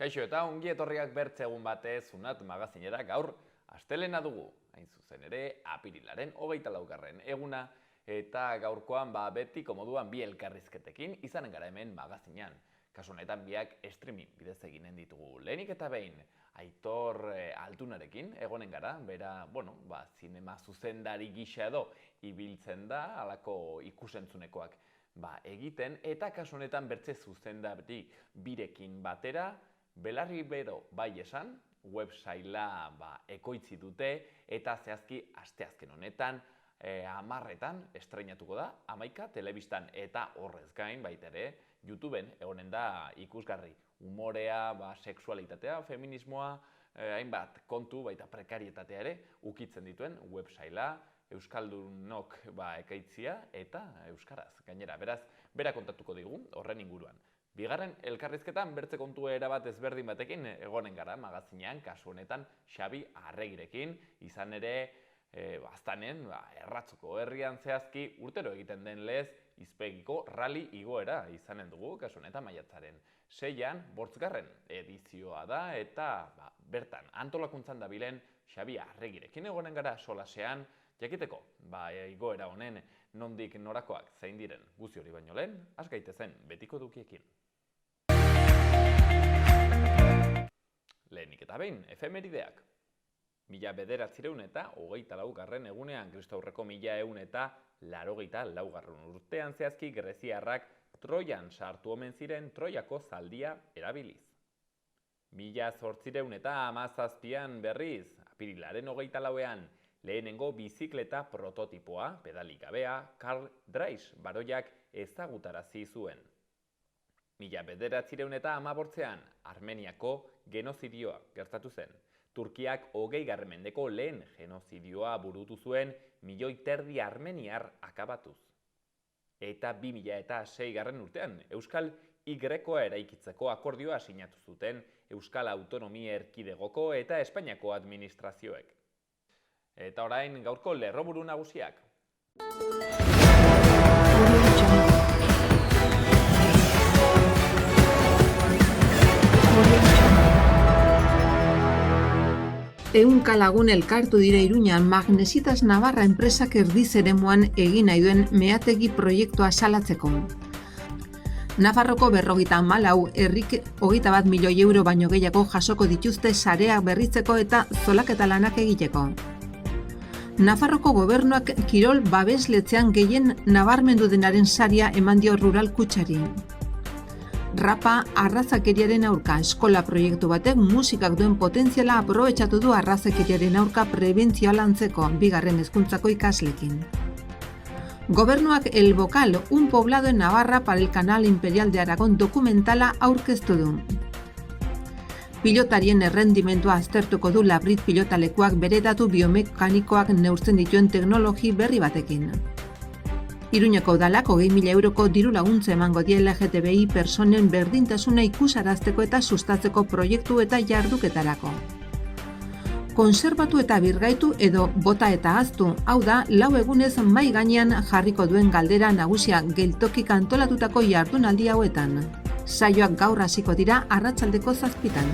Kaixo eta ongi etorriak bertze egun batez Unat magazinera gaur astelena dugu. Hain zuzen ere, apirilaren 24. eguna eta gaurkoan betiko moduan bi elkarrizketekin izanen gara hemen magazinean. Kasu honetan biak streaming bidez eginen ditugu. Lehenik eta behin, Aitor Altunarekin egonen gara, bera, zinema zuzendari gisa edo ibiltzen da, halako ikusentzunekoak egiten, eta kasu honetan bertze zuzendari birekin batera, Belarri bero bai esan, websaila ekoitzi dute eta zehazki asteazken honetan 10etan estreinatuko da, 11 telebistan eta horrez gain baita ere YouTubeen egonen da ikusgarri. Umorea, sexualitatea, feminismoa, hainbat kontu baita prekarietatea ere ukitzen dituen websaila, euskaldunok ekaitzia eta euskaraz gainera. Beraz, bera kontatuko digu horren inguruan. Bigarren elkarrizketan bertze kontu erabat ezberdin batekin egonen gara magazinean, kasu honetan Xabi Arregirekin, izan ere aztanen Erratzuko herrian zehazki urtero egiten den lez Izpegiko rally igoera izanen dugu, kasu honetan maiatzaren 6an, 8. edizioa da eta bertan antolakuntzan dabilen Xabi Arregirekin egonen gara solasean, jakiteko igoera honen nondik norakoak zein diren guzti hori baino lehen, has gaitezen betiko edukiekin. Lehenik eta behin, efemerideak. 1924. egunean, Kristaurreko 1184. urtean zehazki greziarrak Troian sartu omen ziren Troiako zaldia erabiliz. 1817an berriz, apirilaren 24ean, lehenengo bizikleta prototipoa, pedalik gabea, Karl Dreis baroiak ezagutarazi zuen. 1918an, Armeniako genozidioa gertatu zen. Turkiak 20. mendeko lehen genozidioa burutu zuen 1,5 milioi armeniar akabatuz. Eta 2006. urtean, Euskal Y-a eraikitzeko akordioa sinatu zuten Euskal Autonomia Erkidegoko eta Espainiako administrazioek. Eta orain gaurko lerroburu nagusiak. Ehunka lagun elkartu dira Iruñan Magnesitas Navarra enpresak erdiz eremuan egin nahi duen meategi proiektua salatzeko. Nafarroko 54 herrik 21 milioi euro baino gehiago jasoko dituzte sareak berritzeko eta zolaketa lanak egiteko. Nafarroko gobernuak kirol babesletzean gehien nabarmendu denaren saria eman dio Rural Kutxari. Rapa arrazakeriaren aurka eskola proiektu batek musikak duen potentziala aprobetxatu du arrazakeriaren aurka prebentzioa lantzeko 2. hezkuntzako ikaslekin. Gobernuak El Vocal, un poblado en Navarra para el Canal Imperial de Aragón dokumentala aurkeztu du. Pilotarien errendimendua aztertuko du Labrit pilotalekuak bere datu biomekanikoak neurtzen dituen teknologi berri batekin. Iruñeko udalak 20.000 euroko diru laguntza emango die LGTBI personen berdintasuna ikusarazteko eta sustatzeko proiektu eta jarduketarako. Konserbatu eta birgaitu edo bota eta ahaztu, hau da, 4 egunez mai gainean jarriko duen galdera nagusia geltokik antolatutako jardunaldi hauetan. Saioak gaur hasiko dira arratsaldeko 7:00.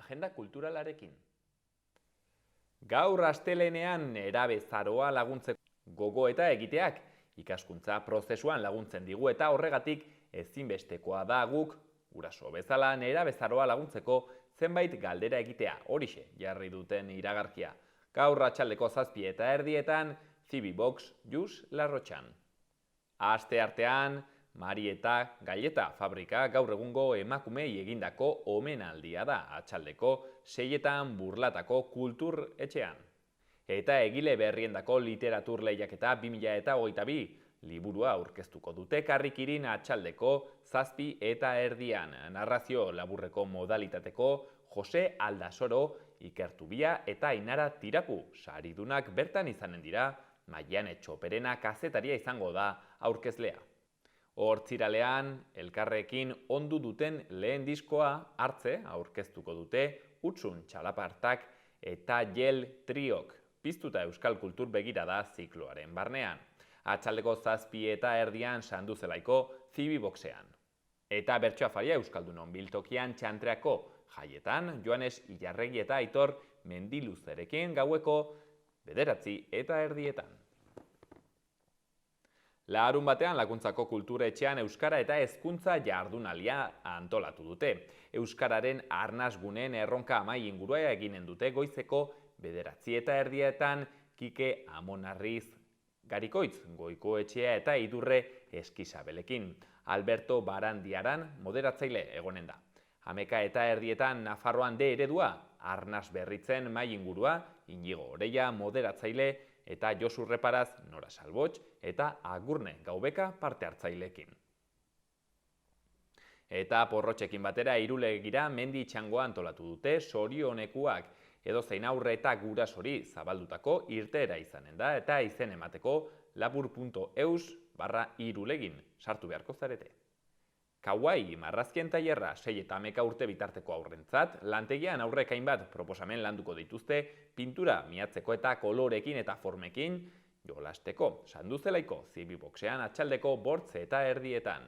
Agenda kulturalarekin. Gaur astelenean nerabezaroa laguntzeko gogoeta egiteak ikaskuntza prozesuan laguntzen digu eta horregatik ezinbestekoa da guk guraso bezala nerabezaroa laguntzeko zenbait galdera egitea, horixe jarri duten iragarkia. Gaur arratsaldeko 7:30 Cibibox Jus Larrotxan. Asteartean Marieta Galleta fabrika gaur egungo emakumei egindako omenaldia da arratsaldeko 6etan Burlatako kultur etxean. Eta egile berriendako literatur lehiaketa 2022 liburua aurkeztuko dute Karrikirin arratsaldeko 7:30. Narrazio laburreko modalitateko Jose Aldasoro, Ikertubia eta Ainara Tirapu saridunak bertan izanen dira, Maiane Txoperena kazetaria izango da aurkezlea. Hortziralean, elkarrekin ondu duten lehen diskoa hartze aurkeztuko dute Utsun txalapartak eta Jel triok piztuta euskal kultur begirada zikloaren barnean. Atxaldeko 7:30 Sanduzelaiko Zibi-boxean. Eta bertsoafaria Euskaldunon biltokian Txantreako jaietan Joanes Ilarregi eta Aitor Mendiluzerekin gaueko 9:30. Larun batean Laguntzako Kulturetxean Euskara eta Hezkuntza jardunaldia antolatu dute. Euskararen arnasguneen erronka amai ingurua eginen dute goizeko 9:30 Kike Amonarriz Garikoitz Goikoetxea eta Idurre Eskizabelekin. Alberto Barandiaran moderatzaile egonen da. 11:30 Nafarroan de eredua, arnas berritzen mai ingurua, Inigo Oreia moderatzaile eta Josu Reparaz, Nora Salbotx eta Agurne Gaubeka parte hartzailekin. Eta porrotxekin batera Irulegira mendi txangoa antolatu dute sorionekuak, edozein aurre eta gurasori zabaldutako irteera izanen da eta izen emateko labur.eus/irulegin sartu beharko zarete. Kauai marrazkien tailerra 6 eta 11 urte bitarteko aurrentzat, lantegian aurrek hainbat proposamen landuko dituzte pintura miatzeko eta kolorekin eta formekin jolasteko. Sanduzelaiko Zibi-boxean atxaldeko 8:30.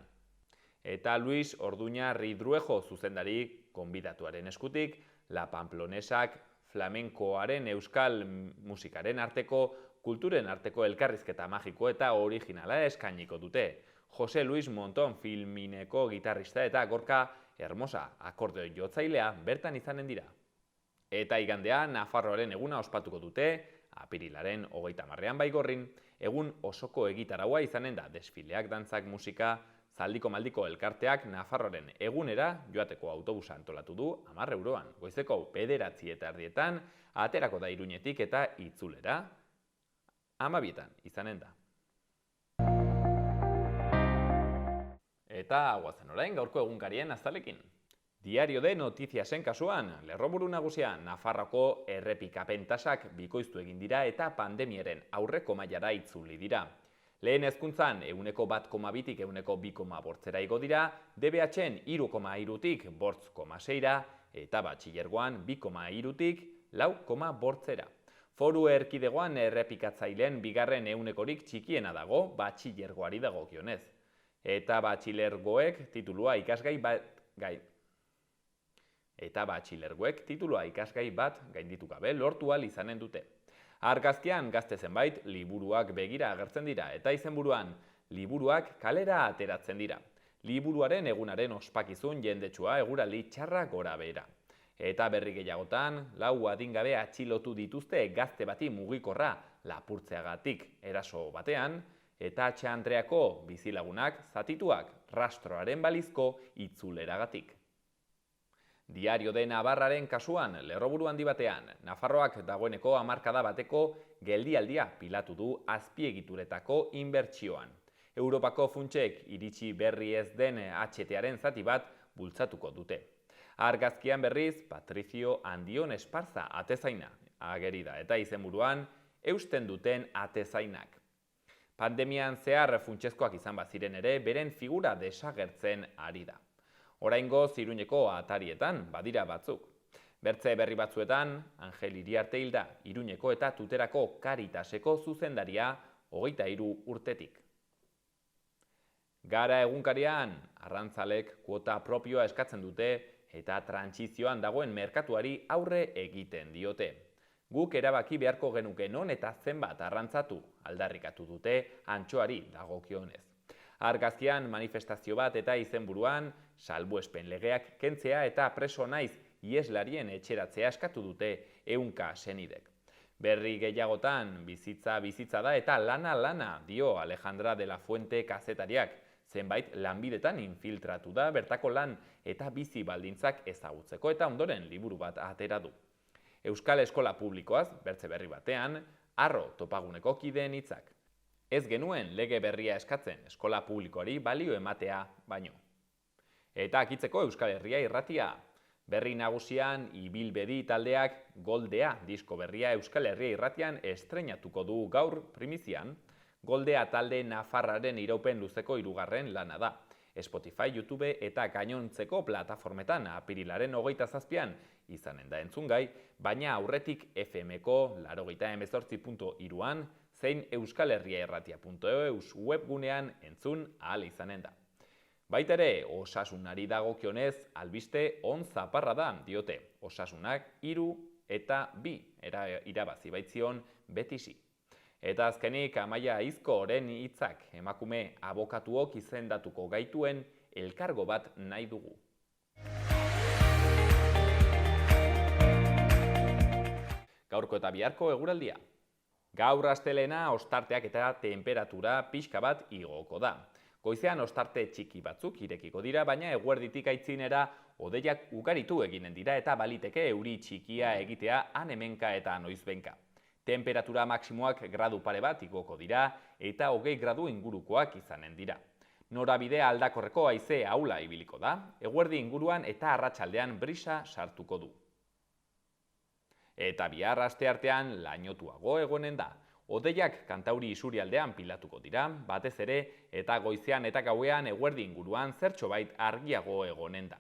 Eta Luis Orduña Ridruejo zuzendari konbidatuaren eskutik, La Pamplonesak flamenkoaren euskal musikaren arteko, kulturen arteko elkarrizketa magiko eta originala eskainiko dute. Jose Luis Monton filmineko gitarrista eta Gorka Hermosa akordeo jotzailea bertan izanen dira. Eta igandea Nafarroaren eguna ospatuko dute, apirilaren 30 Baigorrin, egun osoko egitaraua izanen da desfileak, dantzak, musika, zaldiko maldiko elkarteak Nafarroaren egunera joateko autobusa antolatu du 10 euroan. Goizeko 9:30 aterako da Iruñetik eta itzulera 12:00 izanen da. Eta guazen orain gaurko egunkarien azalekin. Diario de Notiziasen kasuan, lerroburu nagusia Nafarroko errepikapen tasak bikoiztu egin dira eta pandemiaren aurreko mailara itzuli dira. Lehen hezkuntzan 1,2tik 2,8 igo dira, DBH-en 3,3tik 8,6 eta batxilergoan 2,3tik 4,8. Foru erkidegoan errepikatzaileen bigarren ehunekorik txikiena dago batxilergoari dagokionez. Eta batxilergoek titulua ikasgai bat gainditu gabe lortu ahal izanen dute. Argazkian gazte zenbait liburuak begira agertzen dira eta izenburuan liburuak kalera ateratzen dira. Liburuaren egunaren ospakizun jendetsua eguraldi txarra gora behera. Eta berri gehiagotan, 4 adingabe atxilotu dituzte gazte bati mugikorra lapurtzeagatik eraso batean, eta Txantreako bizilagunak zatituak rastroaren balizko itzuleragatik. Diario de Navarraren kasuan, lerroburu handi batean, Nafarroak dagoeneko hamarkada bateko geldialdia pilatu du azpiegituretako inbertsioan. Europako funtsek iritsi berri ez den HT-aren zati bat bultzatuko dute. Argazkian berriz, Patricio Andion Esparza atezaina ageri da eta izenburuan eusten duten atezainak. Pandemian zehar funtsezkoak izan baziren ere, beren figura desagertzen ari da. Oraingoz Iruñeko atarietan badira batzuk. Bertze berri batzuetan, Angel Iriarte hilda, Iruñeko eta Tuterako Karitaseko zuzendaria 23 urtetik. Gara egunkarian, arrantzalek kuota propioa eskatzen dute eta trantsizioan dagoen merkatuari aurre egiten diote. Guk erabaki beharko genuke non eta zenbat arrantzatu aldarrikatu dute antxoari dagokionez. Argazkian manifestazio bat eta izenburuan salbuespen legeak kentzea eta preso naiz ieslarien etxeratzea eskatu dute 100 senidek. Berri gehiagotan bizitza da eta lana dio Alejandra de la Fuente kazetariak, zenbait lanbidetan infiltratu da bertako lan eta bizi baldintzak ezagutzeko eta ondoren liburu bat atera du. Euskal Eskola Publikoaz, bertze berri batean, Arro topaguneko kideen hitzak. Ez genuen lege berria eskatzen eskola publikoari balio ematea baino. Eta akitzeko Euskal Herria irratia. Berri nagusian Ibilbedi taldeak Goldea disko berria Euskal Herria irratian estreinatuko du gaur primizian. Goldea talde Nafarraren iraupen luzeko 3. lana da. Spotify, YouTube eta gainontzeko plataformetan apirilaren 27an izanen da entzungai, baina aurretik FM-ko 98.3an zein euskalherriaerratia.eus webgunean entzun ahal izanen da. Baita ere, osasunari dagokionez albiste on zaparra da, diote. Osasunak 3 eta 2 irabazi baitzion betisi. Eta azkenik Amaia Aizkoren hitzak emakume abokatuok izendatuko gaituen elkargo bat nahi dugu. Gaurko eta biharko eguraldia. Gaur astelena ostarteak eta temperatura pixka bat igoko da. Goizean ostarte txiki batzuk irekiko dira, baina eguerditik aitzinera hodeiak ugaritu eginen dira eta baliteke euri txikia egitea han-hemenka eta noizbenka. Temperatura maksimoak gradu pare bat igoko dira eta 20 gradu ingurukoak izanen dira. Norabidea aldakorreko haize ahula ibiliko da, eguerdi inguruan eta arratsaldean brisa sartuko du. Eta bihar asteartean lainotuago egonen da. Hodeiak kantauri isurialdean pilatuko dira, batez ere, eta goizean eta gauean eguerdi inguruan zertxobait argiago egonen da.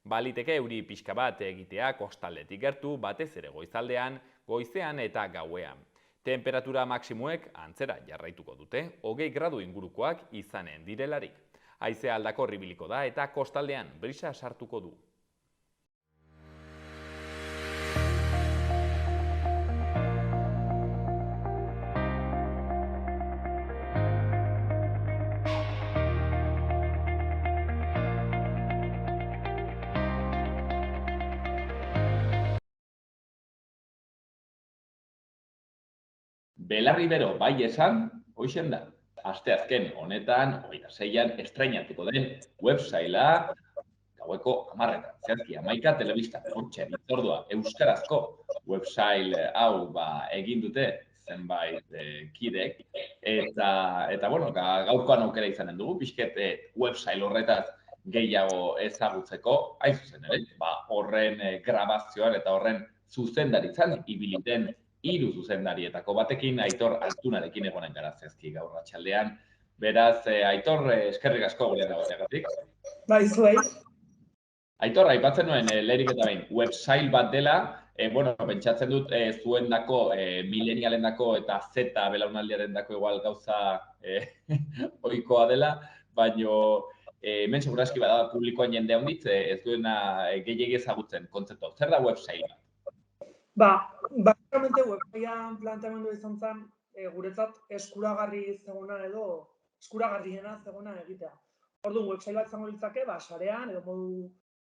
Baliteke euri pixka bat egitea kostaldetik gertu, batez ere goizaldean, goizean eta gauean. Temperatura maksimuek antzera jarraituko dute, 20 gradu ingurukoak izanen direlarik. Haizea aldakor ibiliko da eta kostaldean brisa sartuko du. Belarri bero bai esan, hoixen da. Asteazken honetan, 26an estrainatuko den websaila gaueko 10etan. Zehazki 11 telebista, hortxe, itzordua, euskarazko websail hau egin dute zenbait kidek. Eta bueno, gaurkoan aukera izanen dugu, pixket websail horretaz gehiago ezagutzeko, hain zuzen ere, horren grabazioan eta horren zuzendaritzan ibiliten 3 zuzendarietako batekin, Aitor Altunarekin egonen gara zehazki gaur arratsaldean. Beraz, Aitor, eskerrik asko gurean egoteagatik. Bai, zuei. Aitor, aipatzen nuen lehenik eta behin, websail bat dela, pentsatzen dut zuendako, milenialendako eta Z belaunaldiarendako igual gauza ohikoa dela, baino hemen segurazki bada publikoan jende handitz ez duena gehiegi ezagutzen kontzeptu. Zer da websail bat? Basicamente websailean planteamendu izan zen guretzat eskuragarriena zegona egitea. Orduan, website bat izango litzake, sarean edo modu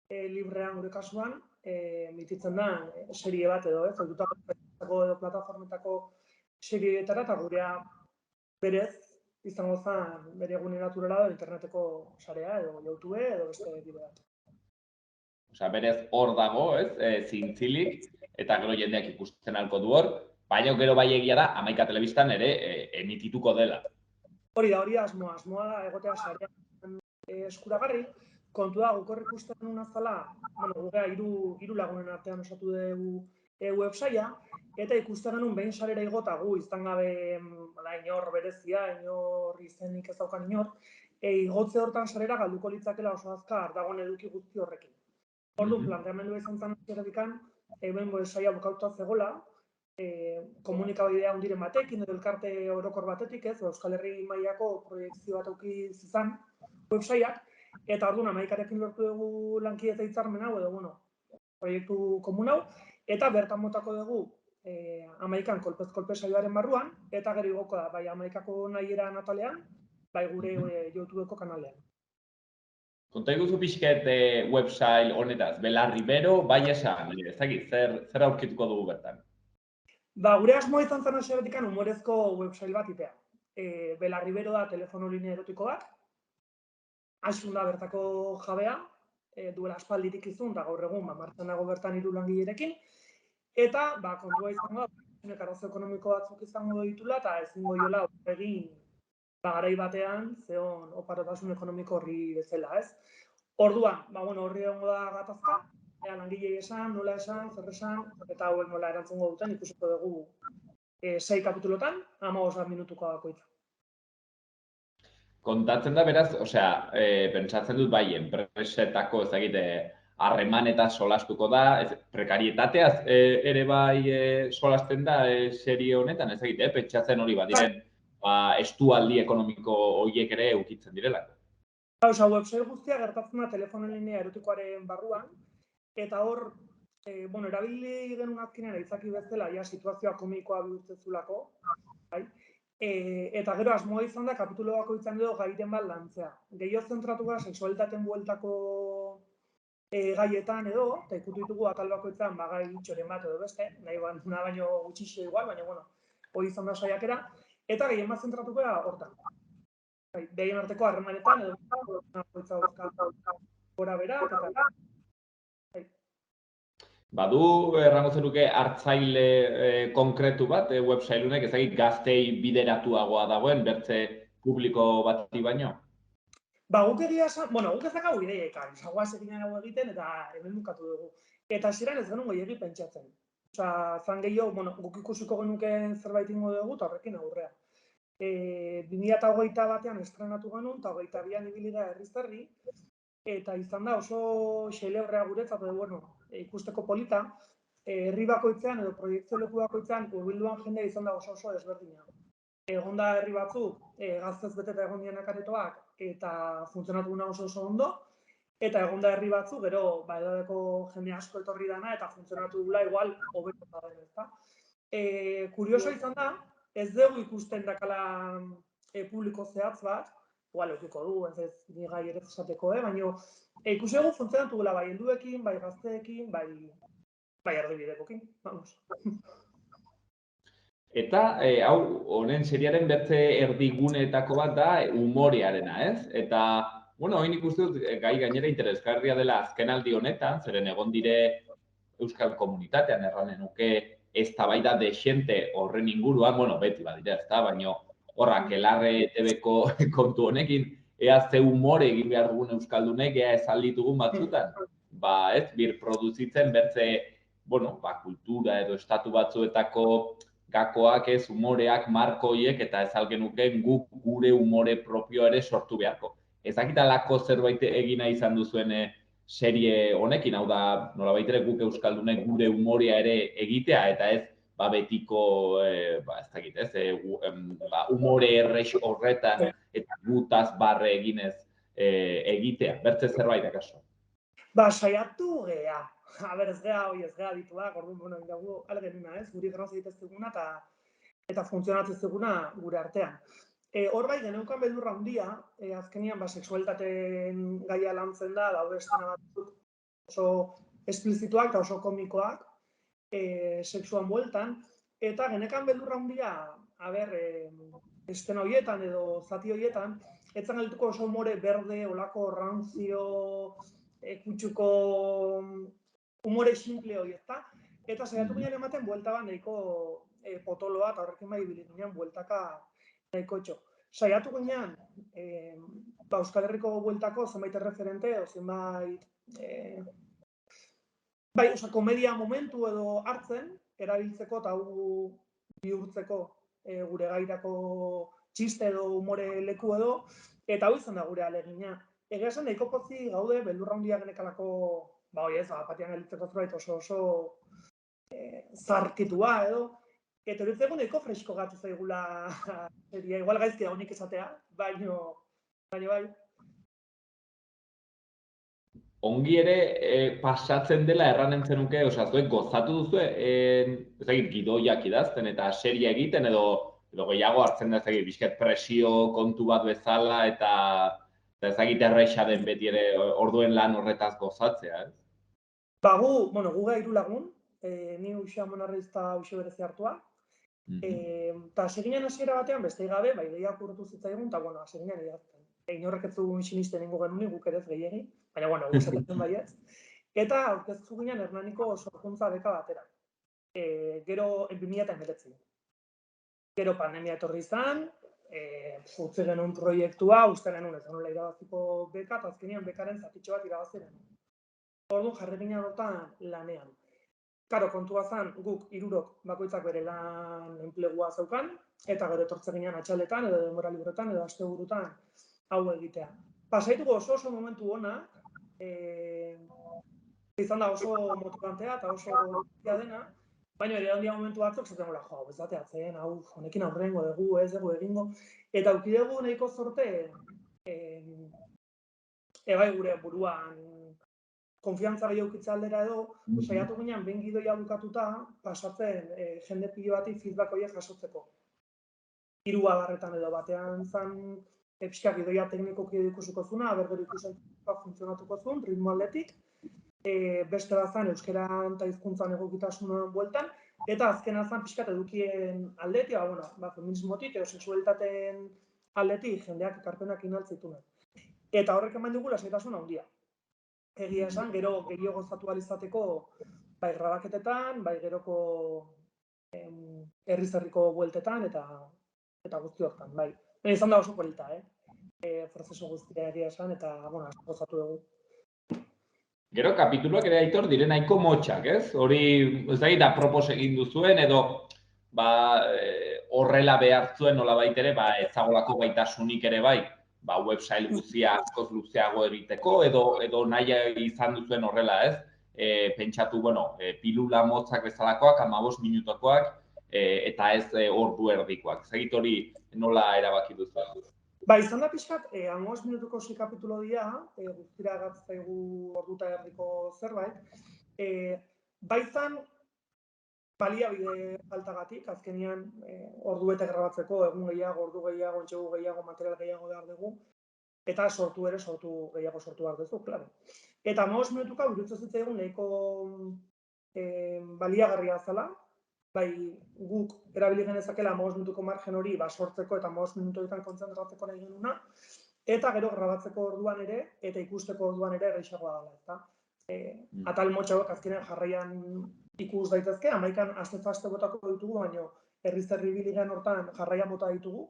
librean gure kasuan, emititzen da serie bat edo, zeldutako edo plataformetako serieetara eta gurea berez izango zen bere egune naturala edo interneteko sarea edo YouTube edo beste bide bat. Osa, berez hor dago, zintzilik, eta gero jendeak ikusten ahalko du hor, baina gero bai egia da, 11 telebistan ere emitituko dela. Hori da asmoa da egotea sarean eskuragarri, kontua guk hor ikusten unazala, gugea 3 lagunen artean osatu dugu websaila, eta ikusten genuen behin sarera igota gu izan gabe inor berezia, inor izenik ez daukan inor, igotze hortan sarera galduko litzakela oso azkar dagoen eduki guzti horrekin. Orduan, planteamendua izan zen zeredikan, hemen websaila bukauta zegoela, komunikabidea hundiren batekin, edo elkarte orokor batetik ez, Euskal Herri mailako proiektzio bat auki zizan websailak, eta orduan 11arekin lortu dugu lankidetza hitzarmen hau, edo proiektu komun hau, eta bertan motako dugu 11an kolpez-kolpe saioaren barruan, eta gero igoko da, bai 11ako nahiera natalean, bai gure YouTubeko kanalean. Konta iguzu pixket website honetaz, Belarri bero, bai esan, ez dakit, zer aurkituko dugu bertan? Gure asmoa izan zen eseretikan humorezko website bat itea. Belarri bero da telefono linea erotiko bat, Aizun da bertako jabea, duela aspalditik izun, eta gaur egun martxan dago bertan 3 langilerekin, eta kontua izango da, arazo ekonomiko batzuk izango ditula, eta ezingo diola egin garai batean, zeon oparotasun ekonomiko horri bezala, ez? Orduan, horri egongo da gatazka, langilei esan, nola esan, zer esan, eta hauek nola erantzungo duten, ikusiko dugu 6 kapitulotan, 15 minutuko bakoitza. Kontatzen da beraz, osea, pentsatzen dut bai, enpresetako ezagite harreman eta solastuko da, prekarietateaz ere bai solasten da serie honetan, ezagite, pentsatzen hori badiren estualdi ekonomiko horiek ere ukitzen direlako. Osa, website guztia gertatzen da telefono linea erotikoaren barruan, eta hor, erabili genuen azkenean aitzaki bezala, ja, situazioa komikoa bihurtzen zulako, bai? Eta gero asmoa izan da kapitulo bakoitzan edo gairen bat lantzea. Gehiago zentratu gara sexualitateen bueltako gaietan edo, eta ikutu ditugu atal bakoitzan gai txoren bat edo beste, nahi baino gutxixo igual, baina bueno, hori izan da saiakera, eta gehien bat zentratu gara hortan. Behien arteko harremanetan edo bakoitza gora bera, eta Badu, errango zenuke, hartzaile konkretu bat, websailunek, ezagik gaztei bideratuagoa dagoen, bertze publiko bati baino? Guk egia esan, guk ez dakagu ideiaekan, zagoaz egin hau egiten eta hemen bukatu dugu. Eta ziren ez genuen gehiagi pentsatzen. Osa, zan gehiago, guk ikusiko genuke zerbait ingo dugu eta horrekin aurrea. 2008 batean estrenatu genuen, eta 2022an ibili gara herriz-herri, eta izan da oso xelebrea guretzat, ikusteko polita, herri bakoitzean edo proiektzio leku bakoitzean hurbilduan jendea izan da oso desberdina. Egon da herri batzuk, gaztez beteta egon dienak aretoak, eta funtzionatu guna oso ondo, eta egon da herri batzuk, gero, edadeko jende asko etorri dana, eta funtzionatu dula igual, hobeto da den, ezta. Kurioso izan da, ez dugu ikusten dakala publiko zehatz bat, igual eukiko du, ez ni gai ere esateko, baina ikusi dugu funtzionatu dula bai helduekin, bai gazteekin, bai erdibidekokin, vamos. Eta, hau, honen seriaren bertze erdiguneetako bat da umorearena, ez? Eta, hain ikusten dut, gai gainera interesgarria dela azkenaldi honetan, zeren egon dire euskal komunitatean erranen nuke eztabaida dexente horren inguruan, beti badira, ezta, baina horrak elarre ETV-ko kontu honekin, ea ze umore egin behar dugun euskaldunek, ea esan ditugun batzutan, ez, birproduzitzen bertze, kultura edo estatu batzuetako gakoak ez, umoreak, markoiek, eta ez algenuken guk gure umore propio ere sortu beharko. Ez dakitalako zerbait egina izan duzuen serie honekin, hau da, nolabait ere guk euskaldunek gure umorea ere egitea, eta ez, betiko, ez dakit, ez, umore errex horretan, eta gutaz barre eginez egitea, bertze zerbait akaso. Saiatu gea. Ez gea dituak, orduan, dugu algenuna, ez, guri graz egitez duguna eta funtzionatzen duguna gure artean. Hor bai, geneukan beldurra handia, azkenian, sexualitateen gaia lantzen da, daude estena batzuk oso esplizituak eta oso komikoak, sexuan bueltan, eta genekan beldurra handia, estena horietan edo zati horietan, etzan galituko oso umore berde, olako ranzio, kutsuko umore simple hori, eta saiatu ginen ematen buelta bat nahiko potoloa, eta horrekin bai bilik ginen bueltaka nahiko etxo. Saiatu ginen, Euskal Herriko bueltako zenbait erreferente, o zenbait, komedia momentu edo hartzen, erabiltzeko eta hau bihurtzeko gure gairako txiste edo umore leku edo, eta hau izan da gure alegina. Egia esan, nahiko pozi gaude, beldurra handia genekalako, patian galitzeko zerbait oso zarkitua edo, eta horitzeko nahiko fresko gatu zaigula, igual gaizki da honik esatea, baina bai. Ongi ere pasatzen dela erranen zenuke, zuek gozatu duzu, ezagit, gidoiak idazten eta seria egiten edo gehiago hartzen da, ezagit, bizket presio kontu bat bezala eta ezagit erraixa den beti ere orduen lan horretaz gozatzea, ez? Gu gairu lagun, ni Uxea Monarrizta Uxe berezi hartua, eta seginen hasiera batean, beste gabe, ideiak urtu zitzaigun, eta seginen idazten. Inorrek ez dugun sinisten ingo genuen, guk ere ez gehiegi, baina guzatzen baietz. Eta aurkeztu ginen Hernaniko sorkuntza beka batera. Gero 2019. Gero pandemia etorri izan, utzi genuen proiektua, uste genuen ez genuen irabaziko beka, eta azkenean bekaren zatitxo bat irabazi genuen. Orduan jarri ginen hortan lanean. Karo, kontua zen, guk 3 bakoitzak bere lan enplegua zeukan, eta gero etortzen ginen atxaletan, edo denbora libretan, edo asteburutan hau egitea. Pasaituko oso momentu ona, izan da oso motivantea eta oso dena, baina ere handia momentu batzuk zaten gola, hau ez dateatzen, hau honekin aurrengo dugu, ez dugu egingo, eta aukidegu nahiko zorte, bai gure buruan konfiantza gehiago aldera edo, saiatu ginen behin gidoia bukatuta, pasatzen jende pilo bati feedback horiek jasotzeko. 3 abarretan edo batean zan, pixka gidoia teknikoki ikusiko zuna, gero ikusen funtzionatuko zuen, ritmo aldetik, beste bat zan euskara eta hizkuntzan egokitasunan bueltan, eta azkena zan pixkat edukien aldetik, feminismotik edo sexualitateen aldetik jendeak ekarpenak inaltzitunak. Eta horrek eman dugu lasaitasun handia. Egia esan, gero gehiago gozatu alizateko bai grabaketetan, bai geroko herriz-herriko bueltetan eta guzti hortan, bai. Izan da oso polita, prozesu guztia egia esan, eta asko gozatu dugu. Gero kapituluak ere Aitor dire nahiko motxak, ez? Hori, ez da apropos egin duzuen, edo horrela behar zuen nolabait ere, ezagolako gaitasunik ere bai, website guztia askoz luzeago egiteko, edo nahi izan duzuen horrela, ez? Pentsatu, pilula motzak bezalakoak, 15 minutokoak, eta ez ordu erdikoak. Zagit hori nola erabaki duzuen? Izan da pixkat, 15 minutuko kapitulo dira, guztira gatzaigu orduta erdiko zerbait. Izan baliabide faltagatik, azkenian ordu bete grabatzeko, egun gehiago, ordu gehiago, entxegu gehiago, material gehiago behar dugu, eta sortu gehiago sortu behar duzu, klaro. Eta 15 minutuka iruditzen zitzaigun nahiko baliagarria zela, guk erabili genezakela 15 minutuko margen hori sortzeko eta 15 minutuetan kontzentratzeko nahi genuna, eta gero grabatzeko orduan ere, eta ikusteko orduan ere erreixagoa dela. Atal motxauak azkenean jarraian ikus daitezke, 11 aste botako ditugu, baina herriz-herri biligan hortan jarraian bota ditugu,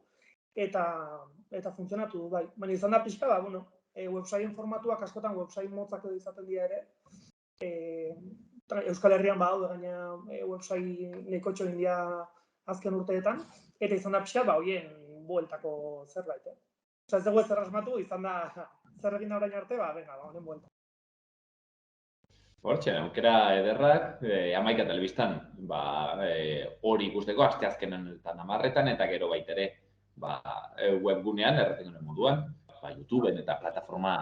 eta funtzionatu du, bai. Baina izan da pixka, website formatuak askotan website motzak edo izaten dira ere, Euskal Herrian badaude gaina website nahiko txo india azken urteetan, eta izan da pixka, hoien bueltako zerbait. Ez dugu ez errasmatu, izan da zer egin orain arte, honen buelta. Hortxe, aukera ederrak, 11 telebistan, hori ikusteko, asteazkenen eta 10etan, eta gero baitere webgunean, erretengoen moduan, YouTubeen eta plataforma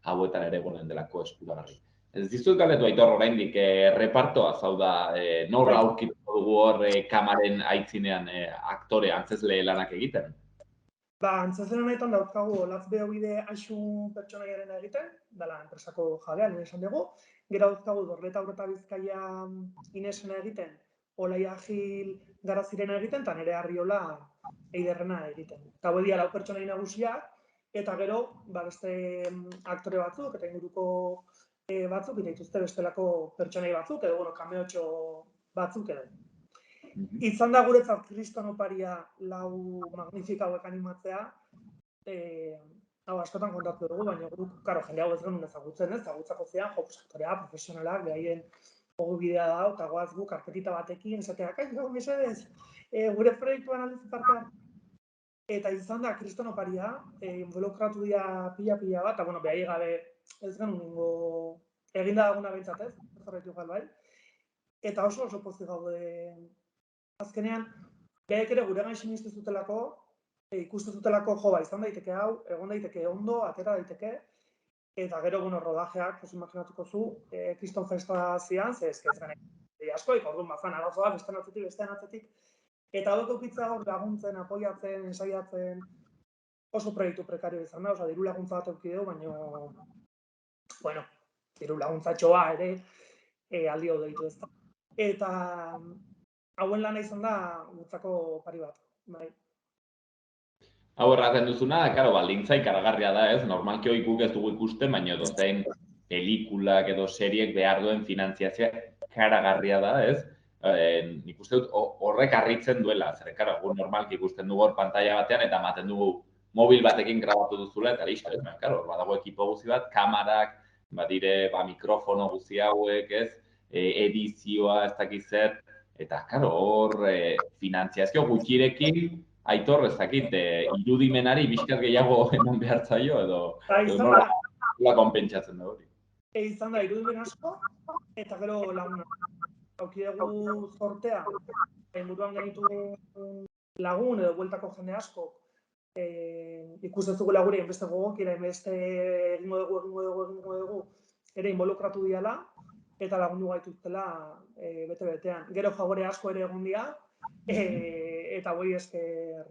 hauetan ere gonen delako eskuragarri. Ez dizut galdetu Aitor oraindik repartoa, zau da, nor aurkituko dugu hor kamaren aitzinean aktore antzezle lanak egiten? Antzezle lanetan dauzkagu Olatz Beobide Aixun pertsonaiaren egiten, dela enpresako jabean, esan dugu. Gero dauzkagu Dorleta Aurreta Bizkaia Inesena egiten, Olaia Gil Garazirena egiten, eta nire Arriola Eiderrena egiten. Eta hau edia 4 pertsonai nagusiak, eta gero beste aktore batzuk, eta inguruko batzuk, eta dituzte bestelako pertsonai batzuk, edo kameotxo batzuk edo. Izan da guretzat Kriston Oparia 4 magnifika hauek animatzea, hau askotan kontatu dugu, baina guk, jende hau ez genuen ezagutzen, ezagutzako zean, aktorea, profesionalak, behaien gogu bidea da, eta goaz guk karpetita batekin, esateak, mesedez, gure proiektuan aldiz parte. Eta izan da Kriston Oparia, involukratu dira pila bat, eta behai gabe ez genuen ningo eginda daguna behintzat ez, zorretu bai. Eta oso pozik gaude azkenean, behek ere gure gain sinistu zutelako, ikustu zutelako izan daiteke hau, egon daiteke ondo, atera daiteke, eta gero, rodajeak, imaginatuko zu, Kriston festa zian, ez genen askoik, orduan bazan arazoa, bestean atzetik, eta hauek eukitza hor laguntzen, apoiatzen, ensaiatzen, oso proiektu prekario izan da, diru laguntza bat eukideu, baina, diru laguntzatxoa ere, aldi hau deitu ez da. Eta hauen lana izan da gutzako pari bat, bai. Hau erraten duzuna, baldintza ikaragarria da, ez? Normalki hori guk ez dugu ikusten, baina dozein pelikulak edo seriek behar duen finantziazioa ikaragarria da, ez? Nik uste dut horrek harritzen duela, zer, gu normalki ikusten dugu hor pantalla batean eta ematen dugu mobil batekin grabatu duzula, eta listo, ez? Badago ekipo guzi bat, kamarak, badire, mikrofono guzi hauek, ez? Edizioa, ez dakiz zer, eta, hor, finantziazio gutxirekin Aitor, ez dakit, irudimenari bizkat gehiago eman behar zaio, edo nola konpentsatzen da hori. Izan da, irudimen asko, eta gero laguna. Hauki dugu zortea, inguruan genitu lagun edo bueltako jende asko, ikustetzugula gure inbeste gogokira, inbeste egingo dugu, ere involukratu diala, eta lagundu gaituztela bete-betean. Gero favore asko ere egon dira, eta hori esker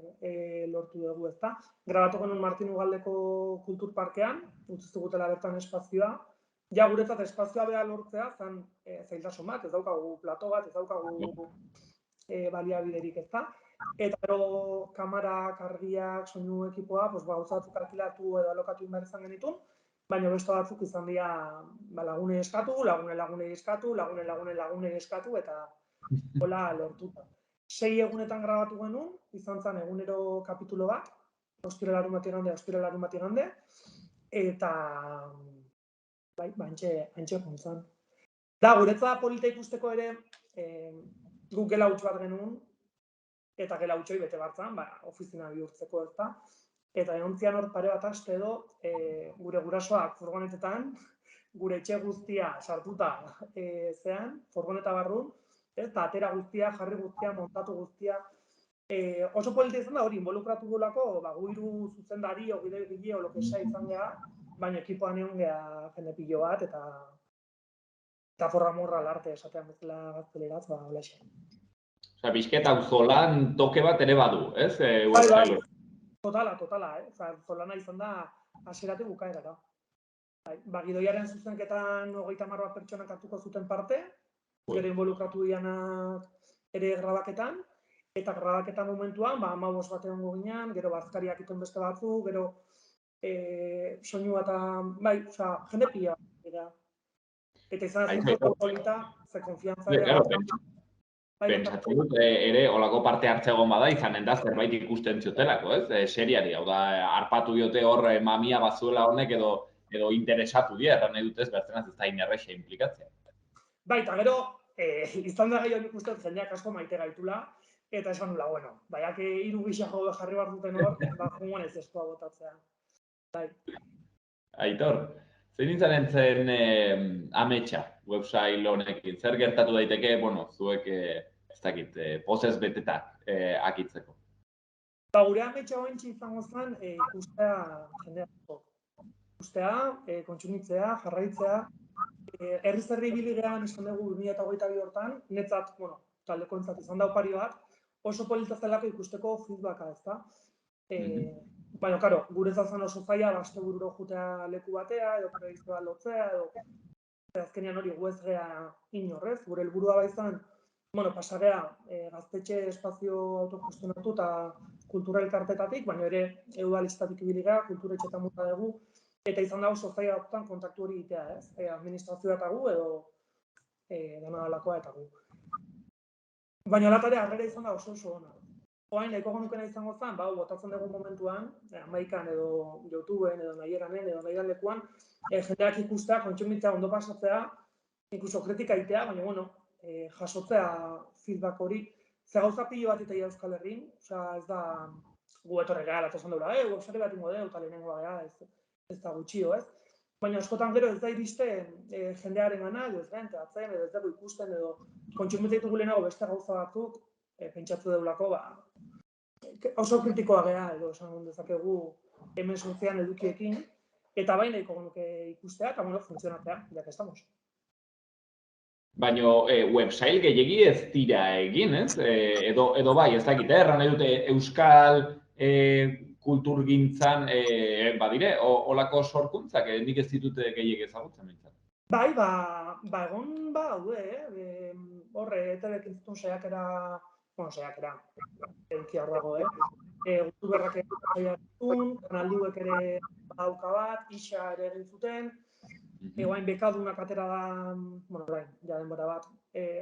lortu dugu, ezta. Grabatu genuen Martin Ugaldeko kulturparkean, utzizugutela bertan espazioa. Ja, guretzat espazioa beha lortzea, zailtasun bat, ez daukagu plato bat, ez daukagu baliabiderik, ezta. Eta gero kamarak, argiak, soinu ekipoa, gauza batzuk alkilatu edo alokatu inbar izan genitun, baina beste batzuk izan dira lagunei eskatu, lagunei eskatu, eta hola lortuta. 6 egunetan grabatu genuen, izan zen egunero kapitulo bat, ostiral larunbat igande, eta antxe juntzan. Da, guretzat polita ikusteko ere, guk gela huts bat genuen, eta gela hutxoi bete batzan, ofizina bihurtzeko ez da. Eta egontzian hor pare bat aste edo, gure gurasoak furgonetetan, gure etxe guztia sartuta zean, furgoneta barrun, eta atera guztia, jarri guztia, montatu guztia. Oso polita izan da hori, involukratu gulako, gu hiru zuzendari, ogide gile, olokesa izan geha, baina ekipoan egon geha jende pilo bat, eta forra-morra larte esatean bezala gazteleraz, hola xe. Osa, bizket auzolan toke bat ere badu, ez? Bai. Totala, Zolana izan da hasieratik bukaerara. Gidoiaren zuzenketan 30 bat pertsonak hartuko zuten parte, gero involukratu dianak ere grabaketan, eta grabaketa momentuan, 15 bat egongo ginean, gero bazkariak iten beste batzu, gero soinu eta, jende pila. Eta izan azizko polita, ze konfiantza ere. Pentsatzen dut, ere, olako parte hartze egon bada, izanen da zerbait ikusten ziotelako, ez? Seriari, hau da, harpatu diote hor mamia bazuela honek edo interesatu dira, eta nahi dutez bertzenaz ez da inerrexe implikatzea. Eta gero, izan da gai hori ikusten jendeak asko maite gaitula, eta esan nula, bueno, baiak 3 gixako jarri behar duten hor, jungoan ez eskoa botatzea. Aitor, zein nintzen zen ametsa website honekin? Zer gertatu daiteke, zuek, ez dakit, pozez betetak akitzeko? Gure ametsa hoentxe izango zen ikustea jendea. Ikustea, kontsumitzea, jarraitzea. Herriz herri biligean esan dugu 2022 hortan, netzat, taldeko entzat izan da opari bat, oso polita zelako ikusteko feedbacka, ezta? Baina, karo, gure zazan oso zaila, aste bururo jutea leku batea, edo proiektua lotzea, edo azkenean hori guez gea inorrez. Gure helburua baizan, pasagea gaztetxe espazio autogestionatu eta kultura elkartetatik, baina ere eudalistatik ibiligea, kultura etxetan muta dugu, eta izan da oso zaila batetan kontaktu hori egitea, ez? Administrazioa eta gu, edo dena dalakoa eta gu. Baina alatare harrera izan da oso ona. Oain, nahiko genukena izango zen, botatzen dugu momentuan, Amaikan edo YouTubeen edo Nahieganen edo nahian lekuan, jendeak ikustea, kontsumitzea, ondo pasatzea, inkluso kritika itea, baina, jasotzea feedback hori. Ze gauza pilo bat itea Euskal Herrin, ez da gu etorre gehala, eta esan dura, websari bat ingo deu, eta lehenengoa geha, ez da gutxio, ez? Baina askotan gero ez da iristen jendearen gana, edo ez gentatzen, edo ez dugu ikusten, edo kontsumitzea ditugu lehenago beste gauza batzuk, pentsatzu deulako, oso kritikoa geha, edo esan dezakegu hemen sortzean edukiekin, eta baina genuke ikustea, eta funtzionatzea, ya que estamos. Baina website gehiagi ez dira egin, ez? Edo bai, ez dakit, erran nahi dute Euskal kulturgintzan badire, olako sorkuntzak, nik ez ditute gehiagi ezagutzen bintzat. Bai, egon daude, horre, ETV-ek entzutun saiakera, eduki hor dago, youtuberrak ere kanalduek ere badauka bat, isa ere egin zuten, egoain bekadunak atera da, ja denbora bat,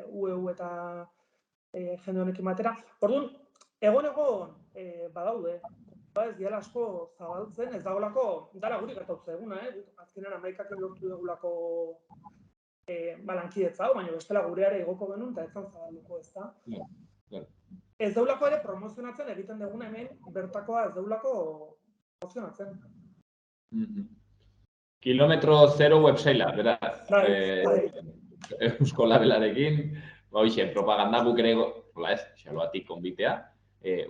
UEU eta jende honekin batera. Orduan, egon badaude, ez diala asko zabaltzen, ez dagoelako, dara guri gertautze eguna, azkenean Amaikaken lortu dugulako lankidetza, baina bestela gureare igoko genuen, eta ez zan zabalduko, ez da. ez deulako ere promozionatzen egiten duguna hemen, bertakoa ez deulako promozionatzen. Kilometro zero websaila, beraz. Bai. Eusko Labelarekin, hoxe, propaganda guk ere, xaloatik konbitea,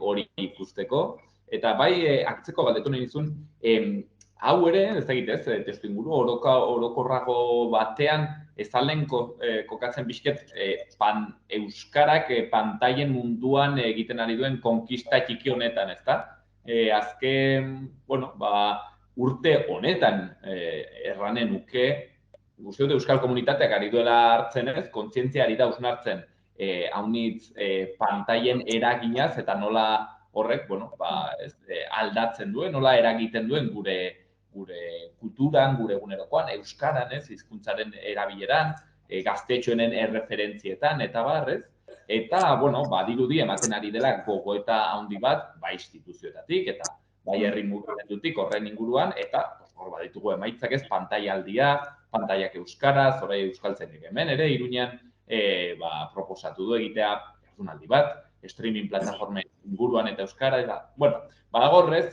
hori ikusteko. Eta bai, aktzeko galdetu nahi nizun, hau ere, ez dakit ez, testu inguru, orokorrago batean, ez alen kokatzen bizket euskarak pantaien munduan egiten ari duen konkista txiki honetan, ezta? Azken, bueno, urte honetan erranen nuke, uste dut euskal komunitateak ari duela hartzen ez, kontzientzia ari da usnartzen haunitz pantaien eraginaz eta nola horrek, bueno, aldatzen duen, nola eragiten duen gure kulturan, gure egunerokoan, euskaran, ez, hizkuntzaren erabileran, gaztetxoenen erreferentzietan, eta barrez. Eta, bueno, badirudi ematen ari dela gogoeta handi bat, instituzioetatik, eta bai herri mugimendutik horren inguruan, eta hor baditugu emaitzak ez, pantaialdia, pantaiak euskaraz, orai euskaltzenik hemen ere, Iruñan proposatu du egitea jardunaldi bat, streaming plataformen inguruan eta euskara, eta, bueno, badagorrez,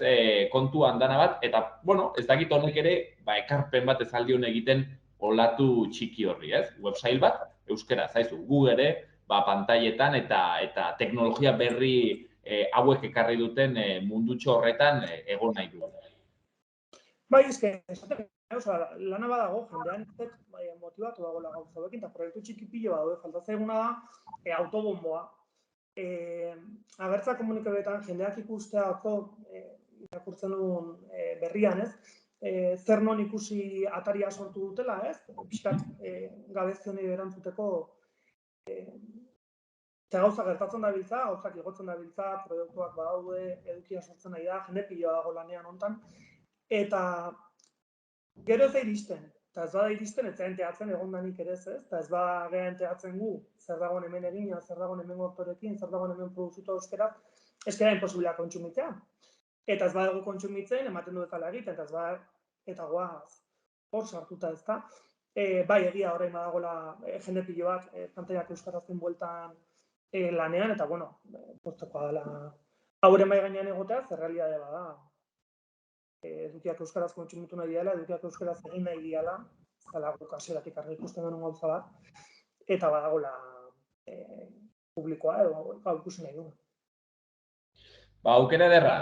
kontuan dana bat, eta, bueno, ez dakit honek ere, ekarpen bat ezaldion egiten olatu txiki horri, ez? Website bat, euskara, zaizu, gu ere, pantaietan eta teknologia berri hauek ekarri duten mundutxo horretan egon nahi du. Bai, lana badago, jendean motibatu dagoela gauza hauekin, eta proiektu txiki pilo badaude, falta zaiguna da autobomboa. Agertza komunikabetan jendeak ikusteako irakurtzen duen berrian, ez? Zer non ikusi ataria sortu dutela, ez? Piskat gabezionei erantzuteko gauza gertatzen dabiltza, gauzak igotzen dabiltza, proiektuak badaude, edukia sortzen nahi da, jende pilo dago lanean hontan. Eta gero ez da iristen, eta ez bada iristen, ez da enteatzen egondanik ere ez, eta ez bada enteatzen gu, zer dagoen hemen egina, zer dagoen hemen aktorekin, zer dagoen hemen produzitu euskera, ez da imposiblea kontsumitzea. Eta ez badago kontsumitzen, ematen du ekala egiten, eta ez bada, eta guaz, hor sartuta ez da. Bai, egia horrein badagoela jende pilo bat, pantaiak euskarazten bueltan lanean, eta bueno, postekoa dela haure mai gainean egotea, zer realidade bada. Edukiak euskaraz kontsumitu nahi diala, edukiak euskaraz egin nahi diala, ez dela guk hasieratik argi ikusten genuen gauza bat, eta badagoela publikoa edo ikusi nahi du. Aukera ederra,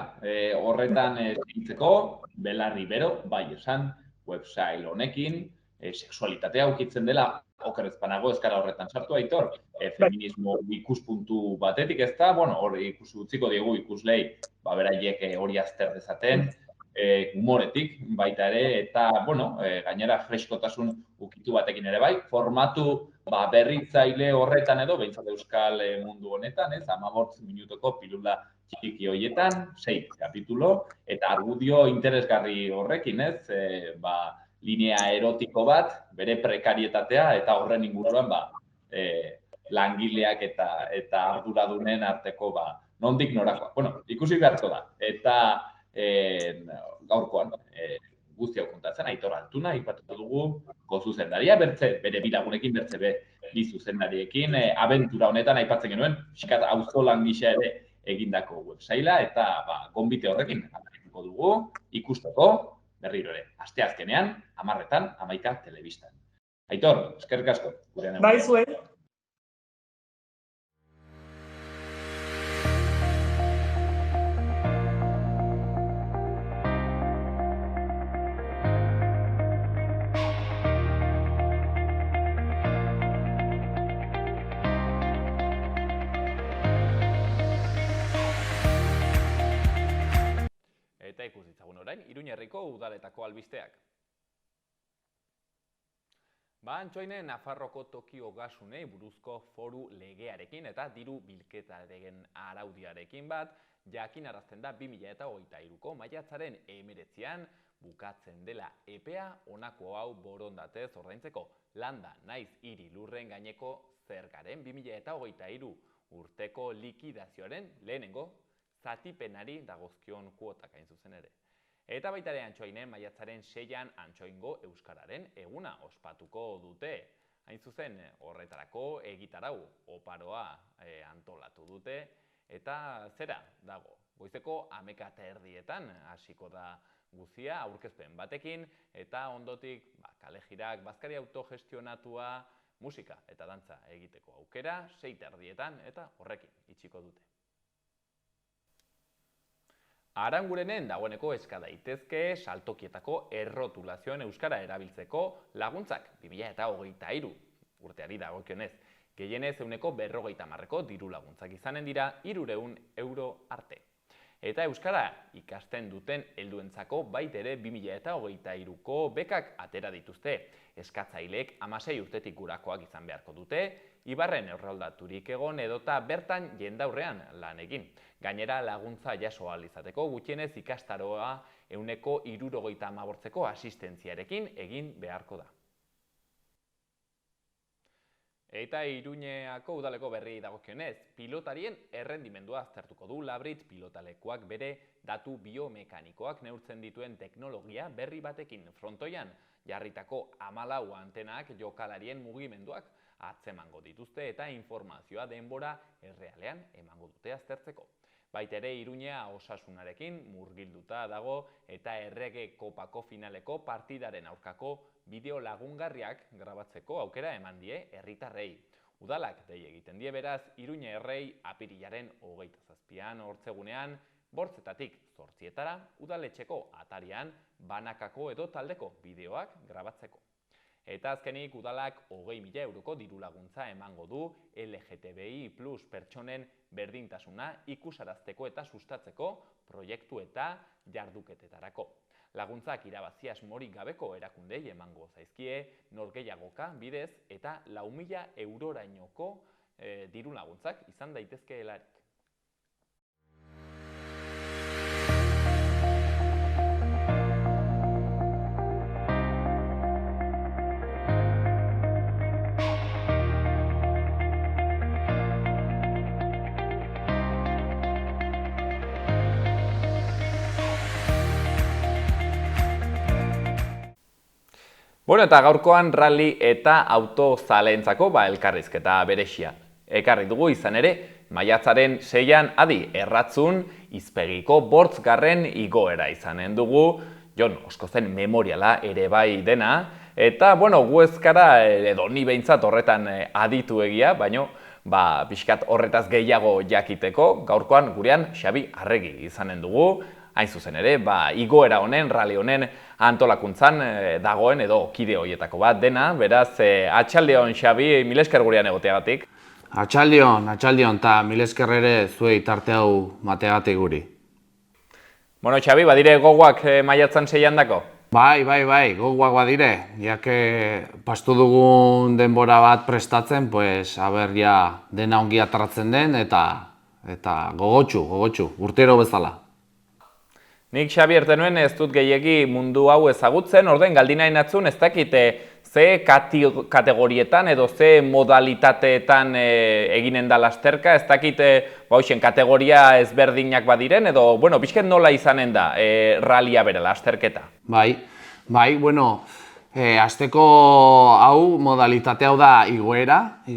horretan zintzeko, Belarri bero, bai esan, website honekin, sexualitatea ukitzen dela, okerrezpanago ezkara horretan sartu, Aitor, feminismo ikuspuntu batetik ez da, bueno, hori utziko diegu ikuslei, beraiek hori azter dezaten, humoretik baita ere, eta, bueno, gainera freskotasun ukitu batekin ere bai, formatu berritzaile horretan edo, behintzat euskal mundu honetan, 15 minutuko pilula txiki horietan, 6 kapitulo, eta argudio interesgarri horrekin, linea erotiko bat, bere prekarietatea, eta horren inguruan, langileak eta arduradunen arteko, nondik norakoa. Bueno, ikusi beharko da, eta gaurkoan, guzti hau kontatzen, Aitor Altuna, ipatuko dugu, zuzendaria, bere bilagunekin, bi zuzendariekin, abentura honetan aipatzen genuen, pixkat auzolan gisa ere egindako websaila, eta gonbite horrekin abarituko dugu, ikusteko, berriro ere, asteazkenean, 10:00, 11 telebistan. Aitor, eskerrik asko. Bai, zuen. Eta ikus ditzagun orain, Iruñerriko udaletako albisteak. Antxoinen Nafarroko toki ogasunei buruzko foru legearekin eta diru bilketaren araudiarekin bat, jakinarazten da 2023ko maiatzaren 19an bukatzen dela epea honako hau borondatez ordaintzeko landa naiz hiri lurren gaineko zergaren 2023 urteko likidazioaren lehenengo zatipenari dagozkion kuotak hain zuzen ere. Eta baita ere Antxoinen maiatzaren 6an Antxoingo Euskararen eguna ospatuko dute. Hain zuzen horretarako egitarau oparoa antolatu dute Eta zera dago, goizeko 11:30 hasiko da guzia aurkezpen batekin, eta ondotik kalejirak, bazkari autogestionatua, musika eta dantza egiteko aukera, 6:30 eta horrekin itxiko dute. Arangurenen dagoeneko eska daitezke saltokietako errotulazioen euskara erabiltzeko laguntzak 2023 urteari dagokionez. Gehienez 50% diru laguntzak izanen dira 300 euro arte. Eta euskara ikasten duten helduentzako baita ere 2023ko bekak atera dituzte. Eskatzaileek 16 urtetik gurakoak izan beharko dute, ibarren erroldaturik egon edota bertan jendaurrean lan egin. Gainera laguntza jaso ahal izateko gutxienez ikastaroa 175ko asistentziarekin egin beharko da. Eta Iruñeako udaleko berri dagokionez, pilotarien errendimendua aztertuko du Labritz pilotalekuak bere datu biomekanikoak neurtzen dituen teknologia berri batekin. Frontoian jarritako 14 antenak jokalarien mugimenduak atzemango dituzte eta informazioa denbora errealean emango dute aztertzeko. Baita ere Iruñea osasunarekin murgilduta dago eta Errege Kopako finaleko partidaren aurkako bideo lagungarriak grabatzeko aukera eman die herritarrei. Udalak dei egiten die beraz Iruñe Errei apirilaren 27an ortzegunean 8:00 8:00 udaletxeko atarian banakako edo taldeko bideoak grabatzeko. Eta azkenik udalak 20.000 euroko diru laguntza emango du LGTBI+ pertsonen berdintasuna ikusarazteko eta sustatzeko proiektu eta jarduketetarako. Laguntzak irabazi asmorik gabeko erakundei emango zaizkie norgehiagoka bidez eta 4.000 eurorainoko diru laguntzak izan daitezkeelarik. Bueno, eta gaurkoan rally eta autozaleentzako elkarrizketa berexia. Ekarri dugu izan ere, maiatzaren 6an adi erratzun izpegiko 8. igoera izanen dugu, Jon Oskozen memoriala ere bai dena, eta, bueno, gu ezkara edo ni behintzat horretan aditu egia, baino, pixkat horretaz gehiago jakiteko, gaurkoan gurean Xabi Arregi izanen dugu, hain zuzen ere, igoera honen, rally honen antolakuntzan dagoen edo kide horietako bat dena, beraz, atxaldion Xabi, mil esker gurean egoteagatik. Atxaldion, eta mil esker ere zuei tarte hau mateagatik guri. Bueno, Xabi, badire gogoak maiatzan 6an dako? Bai, gogoak badire, jake pastu dugun denbora bat prestatzen, pues, aber ja dena ongi atratzen den eta gogotxu, urtero bezala. Nik Xabi ertenuen ez dut gehiegi mundu hau ezagutzen, orden galdinain atzun ez dakite ze kategorietan edo ze modalitateetan eginen da lasterka, ez dakite kategoria ezberdinak badiren edo, bueno, pixket nola izanen da rallia bere lasterketa? Bai, bueno, asteko hau modalitate hau da igoera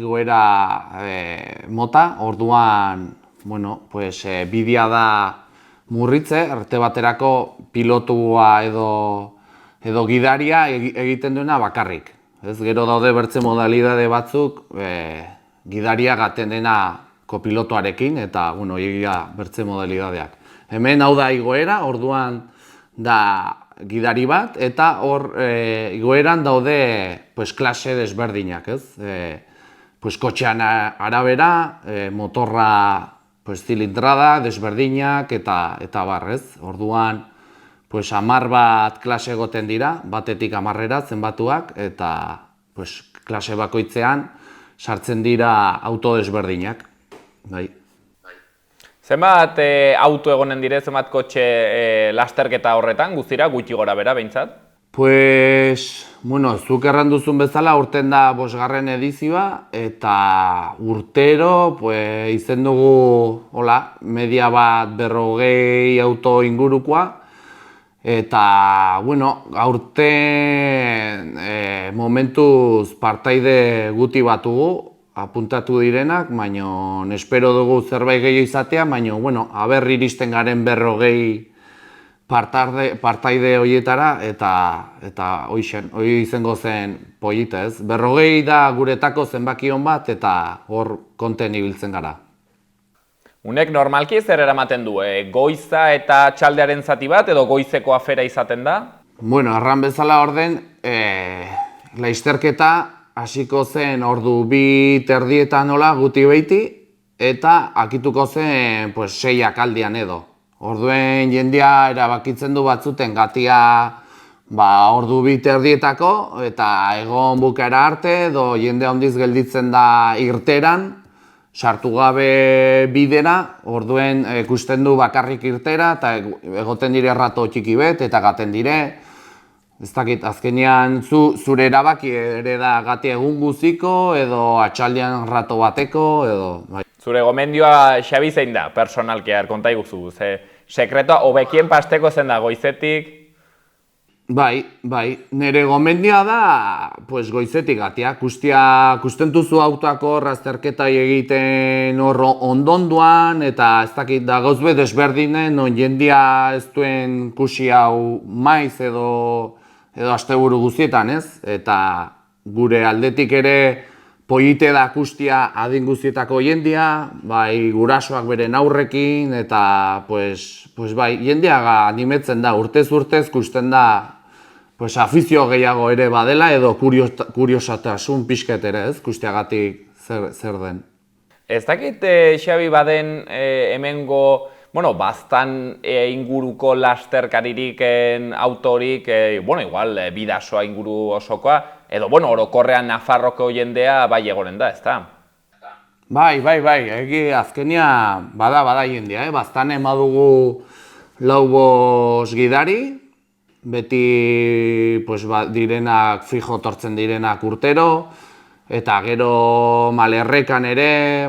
mota, orduan, bueno, pues bidea da murritze, arte baterako pilotua edo gidaria egiten duena bakarrik. Gero daude bertze modalidade batzuk gidaria gaten dena kopilotuarekin eta egia bertze modalidadeak. Hemen hau da igoera, orduan da gidari bat eta hor igoeran daude klase desberdinak. Kotxean arabera, motorra zilindrada, desberdinak eta barrez. Orduan, 10 bat klase egoten dira, batetik 10era zenbatuak, eta klase bakoitzean sartzen dira auto desberdinak. Zenbat auto egonen dire, zenbat kotxe lasterketa horretan, guztira, gutxi gora bera, behintzat? Zuk erran duzun bezala, urten da 5. edizioa, eta urtero izen dugu media bat 40 auto ingurukoa, eta, aurten momentuz partaide guti bat dugu, apuntatu direnak, baina espero dugu zerbait gehiago izatea, baina, bueno, aber iristen garen 40 partaide horietara, eta hori izango zen polita, ez? 40 da guretako zenbakion bat, eta hor konten ibiltzen gara. Unek normalki zer eramaten du, goiza eta txaldearen zati bat, edo goizeko afera izaten da? Bueno, arran bezala orden, laizterketa hasiko zen ordu 2:30 nola guti beiti, eta akituko zen 6 aldian edo. Orduen jendea erabakitzen du batzuten gatia ordu 2:30 eta egon bukaera arte edo jende handiz gelditzen da irteran, sartu gabe bidera, orduen ikusten du bakarrik irtera eta egoten dire rato txiki bet eta gaten dire. Ez dakit, azkenean zure erabaki ere da gati egun guziko edo atxaldean rato bateko edo... Zure gomendioa Xabi zein da, personalki konta iguzu, sekretoa hobekien pasteko zen da goizetik? Bai, nire gomendioa da goizetik gatia, kusten duzu autoako razterketa egiten hor ondonduan eta ez dakit da gauzbe desberdinen on jendia ez duen kusi hau maiz edo asteburu guztietan, ez? Eta gure aldetik ere polite da kustia adin guztietako jendia, bai gurasoak beren aurrekin, eta bai, jendia animetzen da, urtez kusten da afizio gehiago ere badela edo kuriosatasun pixket ere, ez? Kustiagatik zer den. Ez dakit, Xabi, baden hemengo, baztan inguruko lasterkaririk autorik, igual bidasoa inguru osokoa, edo, orokorrean Nafarroko jendea bai egonen da, ezta? Bai, egi azkenia bada jendea, baztan emadugu 4 gidari, beti direnak fijo tortzen direnak urtero, eta gero Malerrekan ere,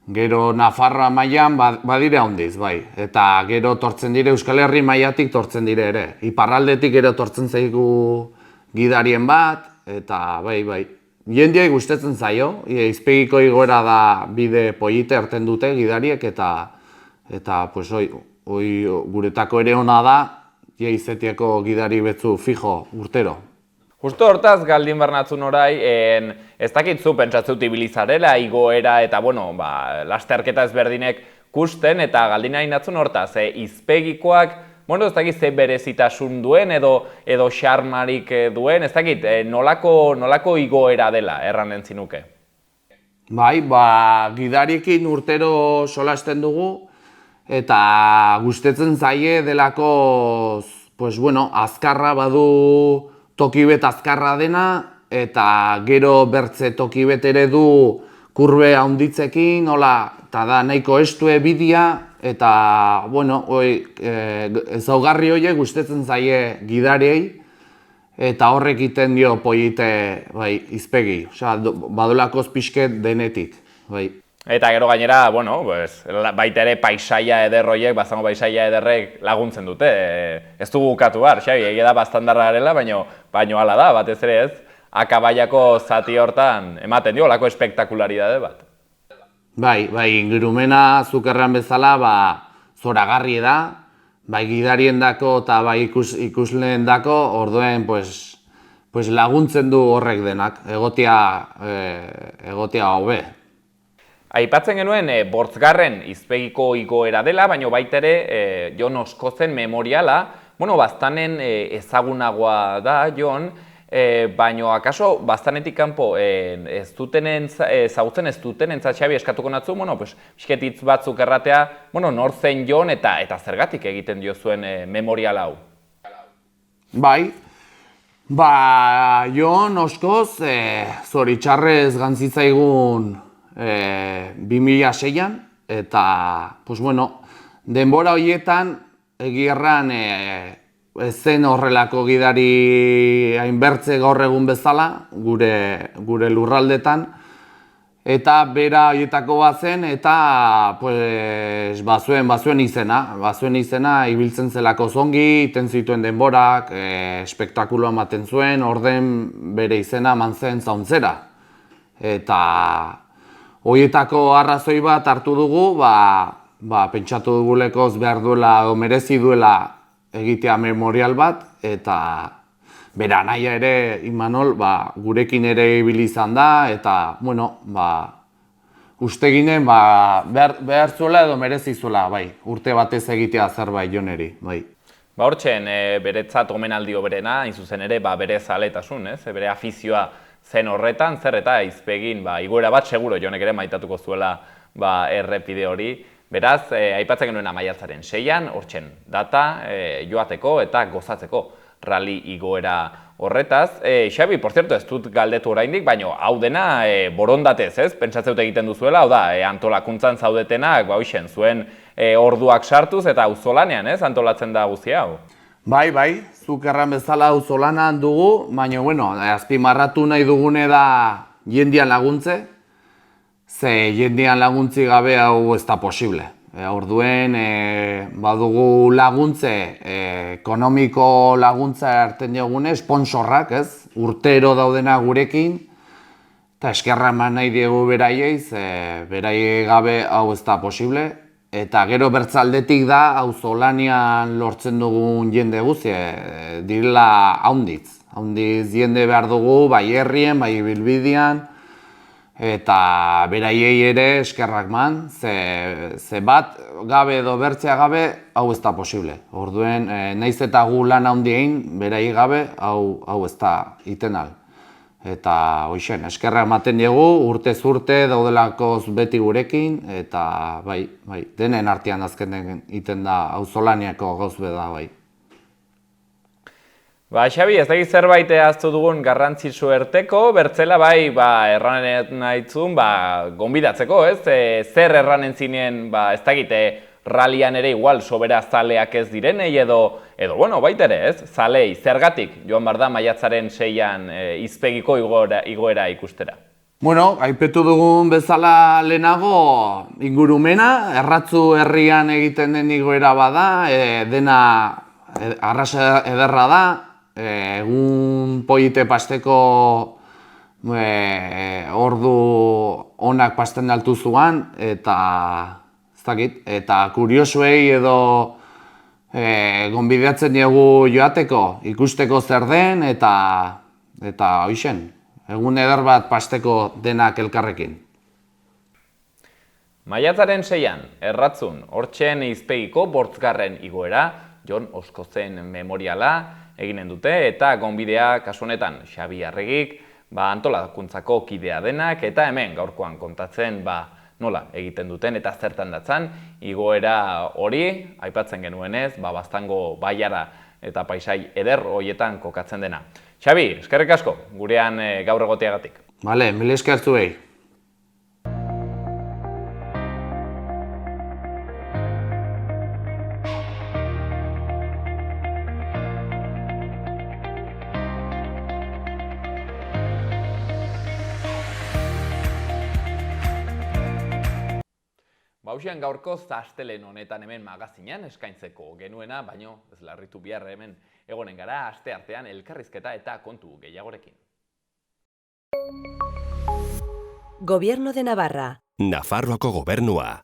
gero Nafarroa mailan badire handiz, bai. Eta gero tortzen dire Euskal Herri mailatik tortzen dire ere. Iparraldetik gero tortzen zaigu gidarien bat, eta bai. Jendiai gustatzen zaio, izpegiko igoera da bide polite hartzen dute gidariek, eta guretako ere ona da, izetieko gidari betzu fijo urtero. Justo hortaz, galdin barnatzun orai, ez dakitzu pentsatzut ibilizarela, igoera eta, lasterketa ezberdinek kusten, eta galdin nahi natzun hortaz, izpegikoak, ez dakit ze berezitasun duen edo xarmarik duen, ez dakit, nolako igoera dela, erranen zinuke? Bai, gidariekin urtero solasten dugu, eta gustetzen zaie delako, azkarra badu tokibet azkarra dena, eta gero bertze tokibet ere du kurbe handitzekin, eta da nahiko estue bidia, eta, ezaugarri horiek gustatzen zaie gidariei, eta horrek iten dio polite izpegi, badolako pixket denetik. Eta gero gainera, baita ere paisaia ederroiek, bazango paisaia ederrek laguntzen dute. Ez dugu ukatu behar, Xabi, egia da bastandarra garela, baino hala da, batez ere ez, akabaiako zati hortan ematen dio, olako espektakularidade bat. Bai, ingurumena zukerran bezala, zoragarri da, bai gidarien dako eta bai ikusleen dako, orduen laguntzen du horrek denak, egotea hobe. Aipatzen genuen, bortzgarren izpegiko igoera dela, baina baita ere Jon Oskozen memoriala, baztanen ezagunagoa da, Jon, baina akaso baztanetik kanpo ezagutzen ez duten entzat Xabi eskatuko natzu, pixketitz batzuk erratea, nor zen Jon eta zergatik egiten diozuen memoriala hau? Bai, Jon Oskoz zoritxarrez gantzitzaigun 2006an, eta, denbora horietan egierran ez zen horrelako gidari hainbertze gaur egun bezala, gure lurraldetan, eta bera horietako bat zen, eta pues, bazuen izena, ibiltzen zelako zongi, iten zituen denborak, espektakuloa ematen zuen, orden bere izena eman zen zauntzera. Eta horietako arrazoi bat hartu dugu, pentsatu dugulekoz behar duela, o merezi duela egitea memorial bat, eta bera naia ere, Imanol, gurekin ere ibili izan da, eta, bueno, uste ginen, behar zuela edo merezi zuela, urte batez egitea zerbait joneri, bai. Hortxen, beretzat omenaldi oberena, hain zuzen ere, bere zaletasun, bere afizioa zen horretan, zer eta izpegin, igoera bat seguro jonek ere maitatuko zuela errepide hori. Beraz, aipatzen genuen maiatzaren 6an, hortxen data, joateko eta gozatzeko rally igoera horretaz. Xabi, por cierto, ez dut galdetu oraindik, baina hau dena borondatez, ez? Pentsatzeut egiten duzuela, hau da, antolakuntzan zaudetenak, hoixen, zuen orduak sartuz eta auzolanean, ez? Antolatzen da guzti hau. Bai, zuk erran bezala auzolanean dugu, baina, bueno, azpimarratu nahi dugune da jendian laguntze, ze jendian laguntzi gabe hau ez da posible. Orduen, badugu laguntze, ekonomiko laguntza hartzen diogune, sponsorrak, ez? Urtero daudena gurekin, eta eskerra eman nahi diegu beraiei, beraiei gabe hau ez da posible. Eta gero bertzaldetik da, auzolanean lortzen dugun jende guzti, direla haunditz. Haunditz jende behar dugu, bai herrien, bai bilbidean, eta beraiei ere eskerrak man, ze bat gabe edo bertzea gabe, hau ez da posible. Orduen, naiz eta gu lan handi egin, beraiei gabe, hau ez da iten al. Eta hoixen, eskerrak ematen diegu, urtez urte daudelakoz beti gurekin, eta bai, denen artean azkenen iten da auzolaniako gauz beda, bai. Xabi, ez dakit zerbait ahaztu dugun garrantzitsu erteko, bertzela erranen nahitzun, gonbidatzeko, ez? Zer erranen zinen, ez dakit, rallyan ere igual sobera zaleak ez direnei edo bueno, baita ere, ez? Zalei, zergatik joan behar da maiatzaren 6an izpegiko igoera ikustera. Bueno, aipetu dugun bezala lehenago ingurumena, Erratzu herrian egiten den igoera bada, dena arrasa ederra da, egun polite pasteko ordu onak pasten altu zuan, eta kuriosuei edo gonbidatzen diegu joateko, ikusteko zer den, eta hoixen, egun eder bat pasteko denak elkarrekin. Maiatzaren 6an, Erratzun, hortxen izpegiko 8. igoera, Jon Oskozen memoriala eginen dute, eta gonbidea kasu honetan Xabi Arregik, antolakuntzako kidea denak, eta hemen gaurkoan kontatzen nola egiten duten eta zertan datzan, igoera hori, aipatzen genuenez, Baztango baiara eta paisai eder horietan kokatzen dena. Xabi, eskerrik asko, gurean gaur egoteagatik. Bale, mil esker zuei. Hauxean gaurko astelen honetan hemen magazinean eskaintzeko genuena, baino ez larritu bihar hemen egonen gara asteartean elkarrizketa eta kontu gehiagorekin. Gobierno de Navarra. Nafarroako gobernua.